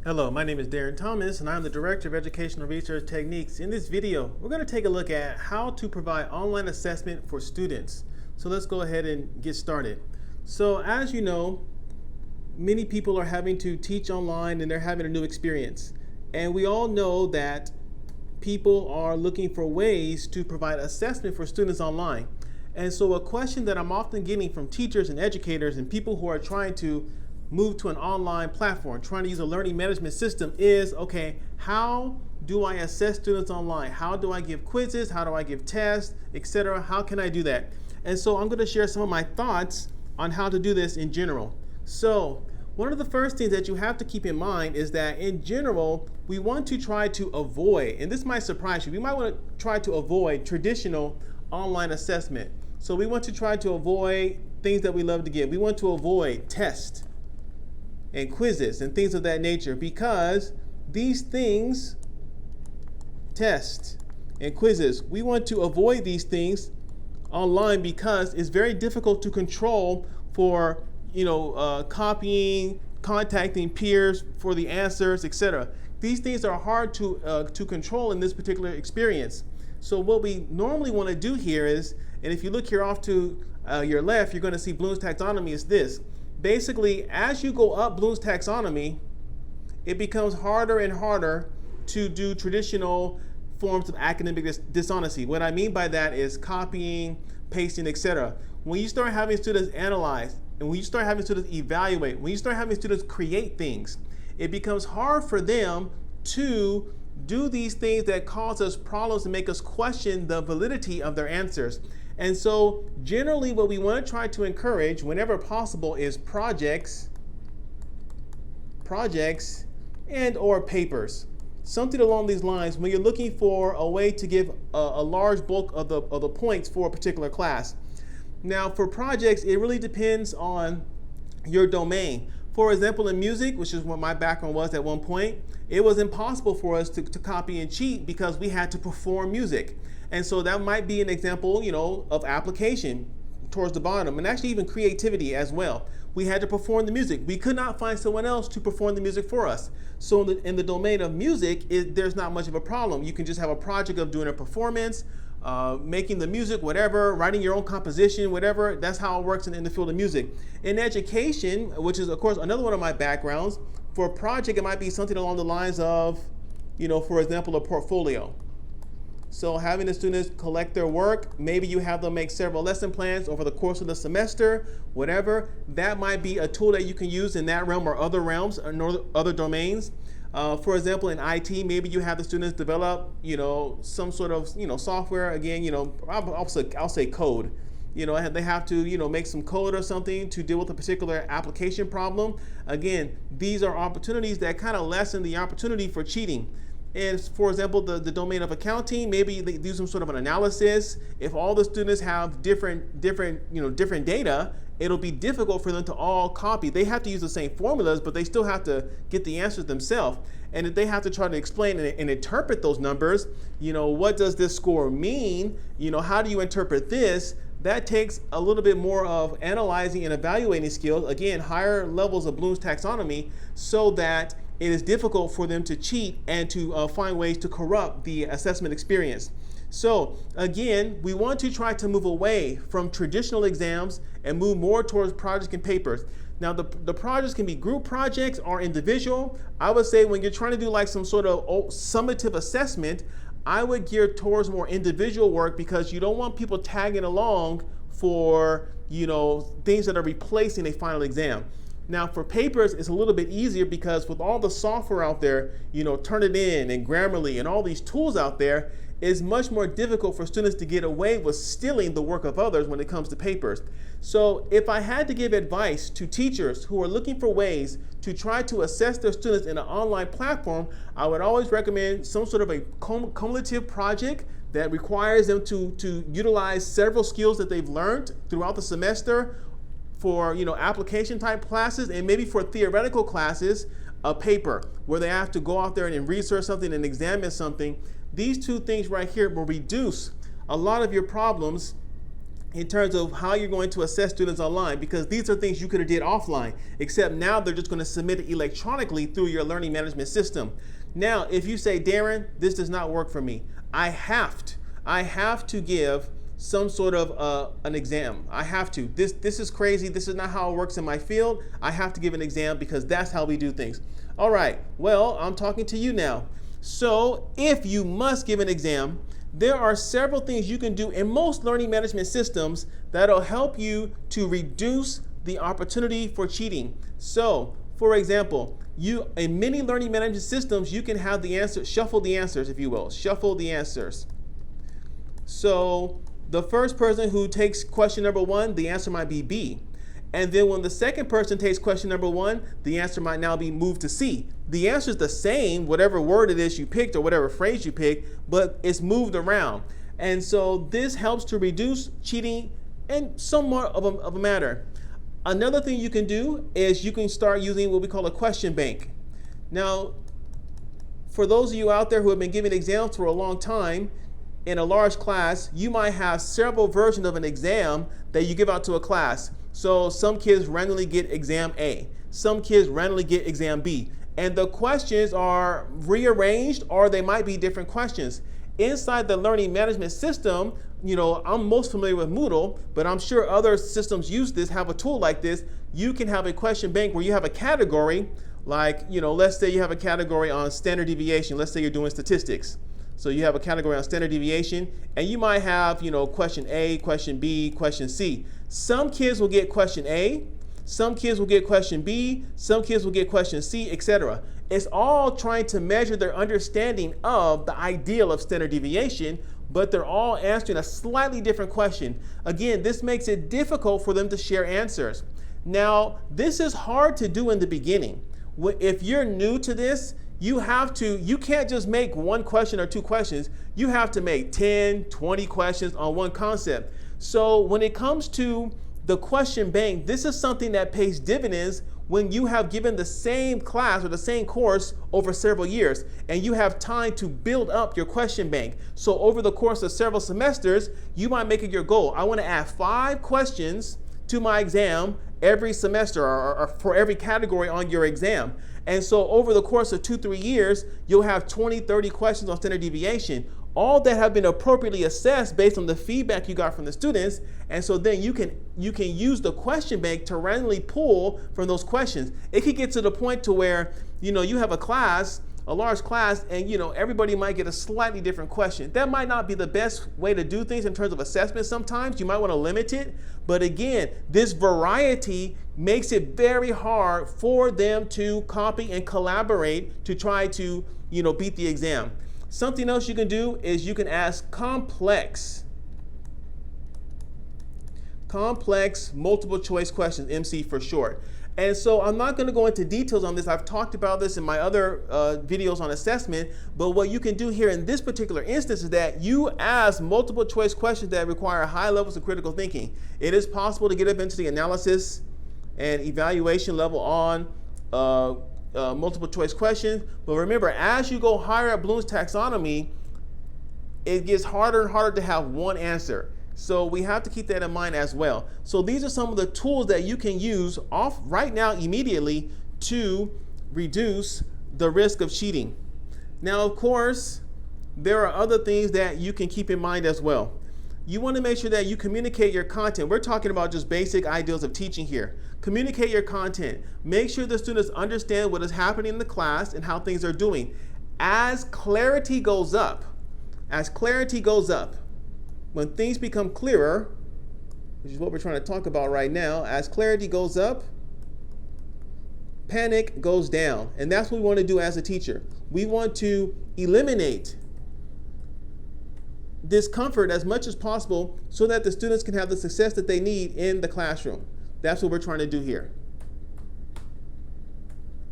Hello, my name is Darren Thomas and I'm the Director of Educational Research Techniques. In this video, we're going to take a look at how to provide online assessment for students. So let's go ahead and get started. So as you know, many people are having to teach online and they're having a new experience. And we all know that people are looking for ways to provide assessment for students online. And so a question that I'm often getting from teachers and educators and people who are trying to move to an online platform, trying to use a learning management system is, okay, how do I assess students online? How do I give quizzes? How do I give tests, etc.? How can I do that? And so I'm going to share some of my thoughts on how to do this in general. So one of the first things that you have to keep in mind is that in general, we want to try to avoid, and this might surprise you, we might want to try to avoid traditional online assessment. So we want to try to avoid things that we love to give. We want to avoid tests and quizzes and things of that nature, because these things, tests and quizzes, we want to avoid these things online because it's very difficult to control for copying, contacting peers for the answers, etc. These things are hard to control in this particular experience. So what we normally want to do here is, and if you look here off to your left, you're going to see Bloom's taxonomy is this. Basically, as you go up Bloom's taxonomy, it becomes harder and harder to do traditional forms of academic dishonesty. What I mean by that is copying, pasting, etc. When you start having students analyze, and when you start having students evaluate, when you start having students create things, it becomes hard for them to do these things that cause us problems and make us question the validity of their answers. And so generally what we want to try to encourage whenever possible is projects and or papers. Something along these lines when you're looking for a way to give a large bulk of the points for a particular class. Now for projects, it really depends on your domain. For example, in music, which is what my background was at one point, it was impossible for us to copy and cheat because we had to perform music. And so that might be an example, of application towards the bottom, and actually even creativity as well. We had to perform the music. We could not find someone else to perform the music for us. So in the domain of music, there's not much of a problem. You can just have a project of doing a performance, making the music, whatever, writing your own composition, whatever. That's how it works in the field of music. In education, which is of course another one of my backgrounds, for a project it might be something along the lines of, for example, a portfolio. So having the students collect their work, maybe you have them make several lesson plans over the course of the semester, whatever. That might be a tool that you can use in that realm or other realms or other domains. For example, in IT, maybe you have the students develop, some sort of, software. Again, I'll say code. They have to, make some code or something to deal with a particular application problem. Again, these are opportunities that kind of lessen the opportunity for cheating. And for example, the domain of accounting, maybe they do some sort of an analysis. If all the students have different data, it'll be difficult for them to all copy. They have to use the same formulas, but they still have to get the answers themselves. And if they have to try to explain and interpret those numbers, what does this score mean? How do you interpret this? That takes a little bit more of analyzing and evaluating skills. Again, higher levels of Bloom's taxonomy, so that it is difficult for them to cheat and to find ways to corrupt the assessment experience. So again, we want to try to move away from traditional exams and move more towards projects and papers. Now the projects can be group projects or individual. I would say when you're trying to do like some sort of summative assessment, I would gear towards more individual work, because you don't want people tagging along for things that are replacing a final exam. Now for papers, it's a little bit easier because with all the software out there, Turnitin and Grammarly and all these tools out there, it's much more difficult for students to get away with stealing the work of others when it comes to papers. So if I had to give advice to teachers who are looking for ways to try to assess their students in an online platform, I would always recommend some sort of a cumulative project that requires them to utilize several skills that they've learned throughout the semester. For application type classes, and maybe for theoretical classes, a paper where they have to go out there and research something and examine something. These two things right here will reduce a lot of your problems in terms of how you're going to assess students online, because these are things you could have did offline, except now they're just going to submit it electronically through your learning management system. Now, if you say, Darren, this does not work for me, I have to give some sort of an exam. I have to. This is crazy. This is not how it works in my field. I have to give an exam because that's how we do things. All right, well, I'm talking to you now. So if you must give an exam, there are several things you can do in most learning management systems that'll help you to reduce the opportunity for cheating. So, for example, in many learning management systems, you can have the answer, shuffle the answers, if you will, shuffle the answers. So the first person who takes question number 1, the answer might be B. And then when the second person takes question number 1, the answer might now be moved to C. The answer is the same, whatever word it is you picked or whatever phrase you picked, but it's moved around. And so this helps to reduce cheating in somewhat of a matter. Another thing you can do is you can start using what we call a question bank. Now, for those of you out there who have been giving exams for a long time, in a large class, you might have several versions of an exam that you give out to a class. So some kids randomly get exam A, some kids randomly get exam B, and the questions are rearranged or they might be different questions. Inside the learning management system, I'm most familiar with Moodle, but I'm sure other systems use this, have a tool like this. You can have a question bank where you have a category, like, let's say you have a category on standard deviation. Let's say you're doing statistics. So you have a category on standard deviation, and you might have, question A, question B, question C. Some kids will get question A, some kids will get question B, some kids will get question C, etc. It's all trying to measure their understanding of the ideal of standard deviation, but they're all answering a slightly different question. Again, this makes it difficult for them to share answers. Now, this is hard to do in the beginning. If you're new to this, you can't just make one question or two questions. You have to make 10, 20 questions on one concept. So when it comes to the question bank, this is something that pays dividends when you have given the same class or the same course over several years and you have time to build up your question bank. So over the course of several semesters, you might make it your goal. I want to add 5 questions to my exam every semester or for every category on your exam. And so over the course of 2-3 years, you'll have 20, 30 questions on standard deviation, all that have been appropriately assessed based on the feedback you got from the students. And so then you can use the question bank to randomly pull from those questions. It could get to the point to where, you have a large class, and everybody might get a slightly different question. That might not be the best way to do things in terms of assessment sometimes. You might want to limit it. But again, this variety makes it very hard for them to copy and collaborate to try to, beat the exam. Something else you can do is you can ask complex multiple choice questions, MC for short. And so I'm not going to go into details on this. I've talked about this in my other videos on assessment, but what you can do here in this particular instance is that you ask multiple choice questions that require high levels of critical thinking. It is possible to get up into the analysis and evaluation level on multiple choice questions, but remember, as you go higher at Bloom's taxonomy, it gets harder and harder to have one answer. So we have to keep that in mind as well. So these are some of the tools that you can use off right now immediately to reduce the risk of cheating. Now, of course, there are other things that you can keep in mind as well. You want to make sure that you communicate your content. We're talking about just basic ideals of teaching here. Communicate your content. Make sure the students understand what is happening in the class and how things are doing. As clarity goes up, when things become clearer, which is what we're trying to talk about right now, as clarity goes up, panic goes down. And that's what we want to do as a teacher. We want to eliminate discomfort as much as possible so that the students can have the success that they need in the classroom. That's what we're trying to do here.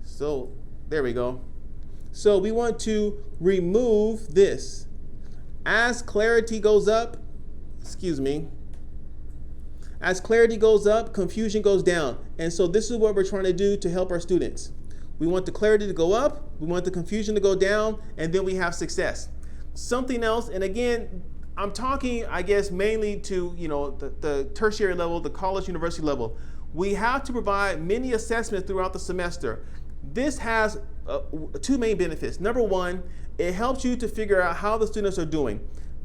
So there we go. So we want to remove this. As clarity goes up, as clarity goes up, confusion goes down. And so this is what we're trying to do to help our students. We want the clarity to go up, we want the confusion to go down, and then we have success. Something else, and again, I'm talking, I guess, mainly to the tertiary level, the college university level. We have to provide mini assessments throughout the semester. This has two main benefits. Number one, it helps you to figure out how the students are doing.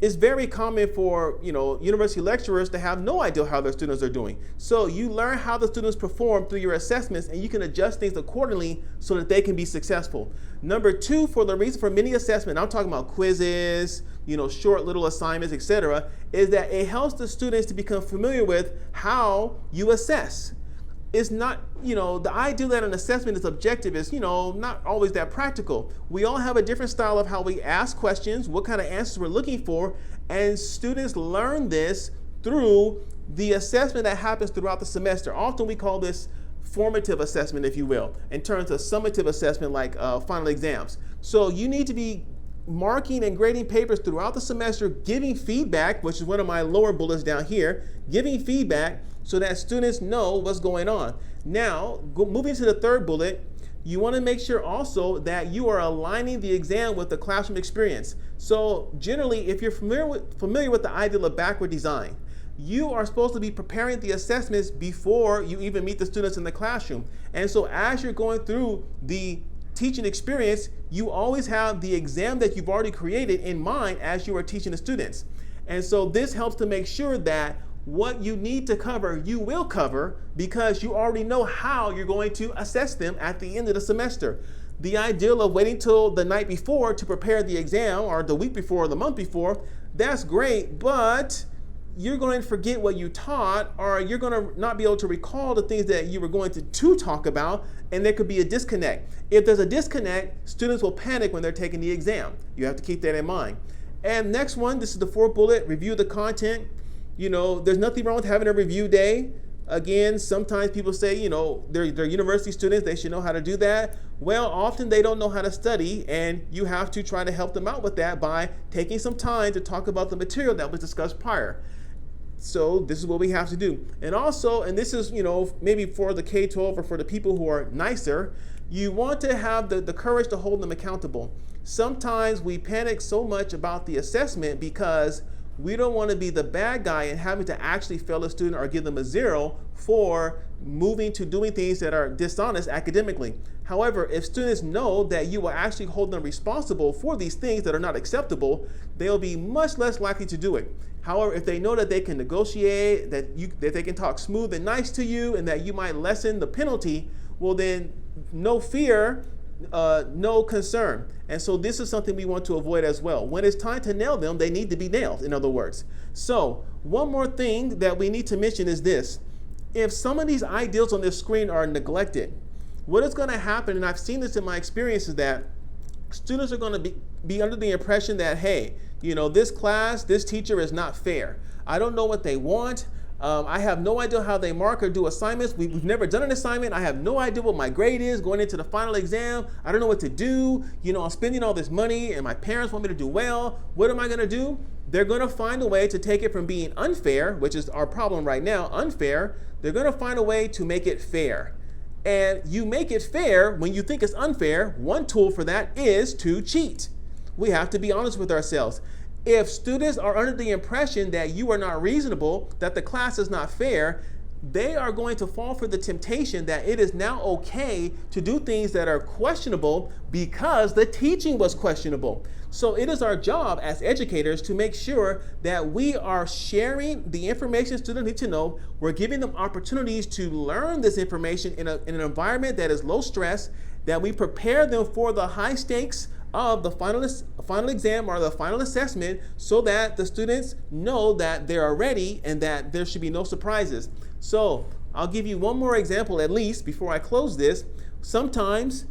It's very common for university lecturers to have no idea how their students are doing. So you learn how the students perform through your assessments, and you can adjust things accordingly so that they can be successful. Number two, for the reason for mini assessment, I'm talking about quizzes, short little assignments, etc., is that it helps the students to become familiar with how you assess. It's not, the idea that an assessment is objective is, not always that practical. We all have a different style of how we ask questions, what kind of answers we're looking for, and students learn this through the assessment that happens throughout the semester. Often we call this formative assessment, if you will, in terms of summative assessment like final exams. So you need to be marking and grading papers throughout the semester, giving feedback, which is one of my lower bullets down here, giving feedback so that students know what's going on. Now, moving to the third bullet, you want to make sure also that you are aligning the exam with the classroom experience. So generally, if you're familiar with the ideal of backward design, you are supposed to be preparing the assessments before you even meet the students in the classroom. And so as you're going through the teaching experience, you always have the exam that you've already created in mind as you are teaching the students. And so this helps to make sure that what you need to cover, you will cover, because you already know how you're going to assess them at the end of the semester. The ideal of waiting till the night before to prepare the exam, or the week before or the month before, that's great, but you're going to forget what you taught, or you're going to not be able to recall the things that you were going to talk about, and there could be a disconnect. If there's a disconnect, students will panic when they're taking the exam. You have to keep that in mind. And next one, this is the fourth bullet, review the content. There's nothing wrong with having a review day. Again, sometimes people say, they're university students, they should know how to do that. Well, often they don't know how to study, and you have to try to help them out with that by taking some time to talk about the material that was discussed prior. So this is what we have to do. And also, and this is, maybe for the K-12 or for the people who are nicer, you want to have the courage to hold them accountable. Sometimes we panic so much about the assessment because we don't want to be the bad guy and having to actually fail a student or give them a 0 for moving to doing things that are dishonest academically. However, if students know that you will actually hold them responsible for these things that are not acceptable, they'll be much less likely to do it. However, if they know that they can negotiate, that they can talk smooth and nice to you, and that you might lessen the penalty, well then, no fear, no concern. And so this is something we want to avoid as well. When it's time to nail them, they need to be nailed, in other words. So one more thing that we need to mention is this. If some of these ideals on this screen are neglected, what is going to happen, and I've seen this in my experience, is that students are going to be under the impression that, hey, this class, this teacher is not fair. I don't know what they want. I have no idea how they mark or do assignments. We've never done an assignment. I have no idea what my grade is going into the final exam. I don't know what to do. I'm spending all this money and my parents want me to do well. What am I going to do? They're going to find a way to take it from being unfair, which is our problem right now, unfair. They're going to find a way to make it fair. And you make it fair when you think it's unfair. One tool for that is to cheat. We have to be honest with ourselves. If students are under the impression that you are not reasonable, that the class is not fair, they are going to fall for the temptation that it is now okay to do things that are questionable because the teaching was questionable. So it is our job as educators to make sure that we are sharing the information students need to know. We're giving them opportunities to learn this information in an environment that is low stress, that we prepare them for the high stakes of the final exam or the final assessment, so that the students know that they are ready and that there should be no surprises. So I'll give you one more example at least before I close this. Sometimes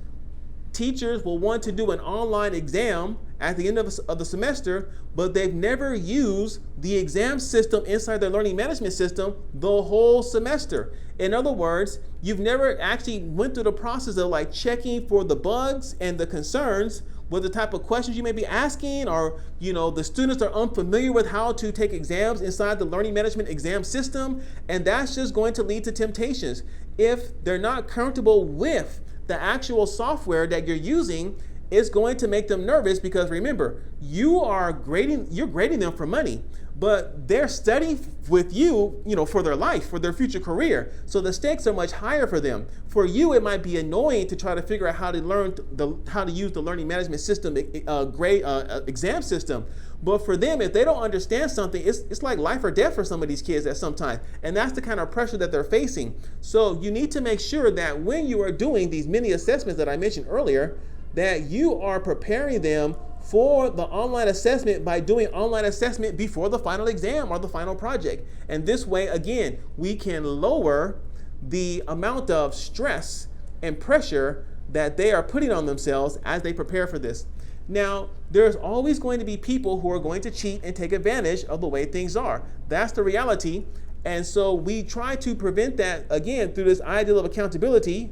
teachers will want to do an online exam at the end of the semester, but they've never used the exam system inside their learning management system the whole semester. In other words, you've never actually went through the process of checking for the bugs and the concerns with the type of questions you may be asking, or the students are unfamiliar with how to take exams inside the learning management exam system, and that's just going to lead to temptations. If they're not comfortable with the actual software that you're using, it's going to make them nervous because remember, you're grading them for money, but they're studying with you, for their life, for their future career. So the stakes are much higher for them. For you, it might be annoying to try to figure out how to use the learning management system, exam system. But for them, if they don't understand something, it's like life or death for some of these kids at some time. And that's the kind of pressure that they're facing. So you need to make sure that when you are doing these mini assessments that I mentioned earlier, that you are preparing them for the online assessment by doing online assessment before the final exam or the final project. And this way, again, we can lower the amount of stress and pressure that they are putting on themselves as they prepare for this. Now, there's always going to be people who are going to cheat and take advantage of the way things are. That's the reality. And so we try to prevent that, again, through this ideal of accountability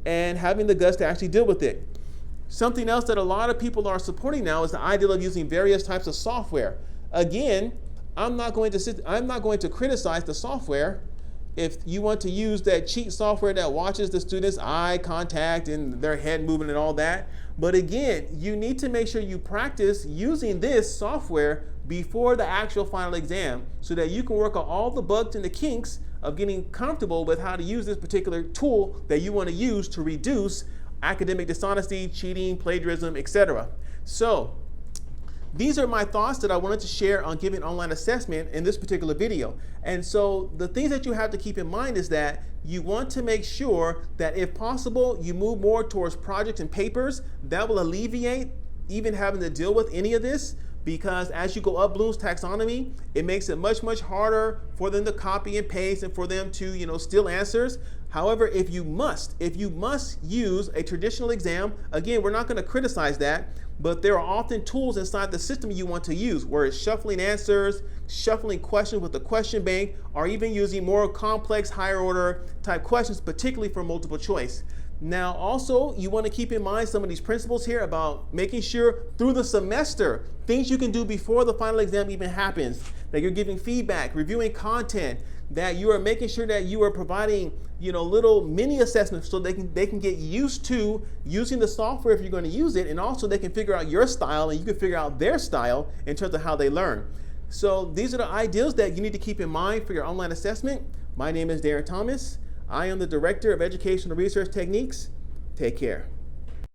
and having the guts to actually deal with it. Something else that a lot of people are supporting now is the ideal of using various types of software. Again, I'm not going to criticize the software. If you want to use that cheat software that watches the students' eye contact and their head movement and all that. But again, you need to make sure you practice using this software before the actual final exam so that you can work on all the bugs and the kinks of getting comfortable with how to use this particular tool that you want to use to reduce academic dishonesty, cheating, plagiarism, etc. So these are my thoughts that I wanted to share on giving online assessment in this particular video. And so the things that you have to keep in mind is that you want to make sure that if possible, you move more towards projects and papers. That will alleviate even having to deal with any of this, because as you go up Bloom's taxonomy, it makes it much, much harder for them to copy and paste and for them to, steal answers. However, if you must use a traditional exam, again, we're not going to criticize that, but there are often tools inside the system you want to use where it's shuffling answers, shuffling questions with the question bank, or even using more complex, higher order type questions, particularly for multiple choice. Now, also, you want to keep in mind some of these principles here about making sure through the semester, things you can do before the final exam even happens, that you're giving feedback, reviewing content, that you are making sure that you are providing, little mini assessments so they can get used to using the software if you're going to use it, and also they can figure out your style and you can figure out their style in terms of how they learn. So these are the ideals that you need to keep in mind for your online assessment. My name is Darren Thomas. I am the Director of Educational Research Techniques. Take care.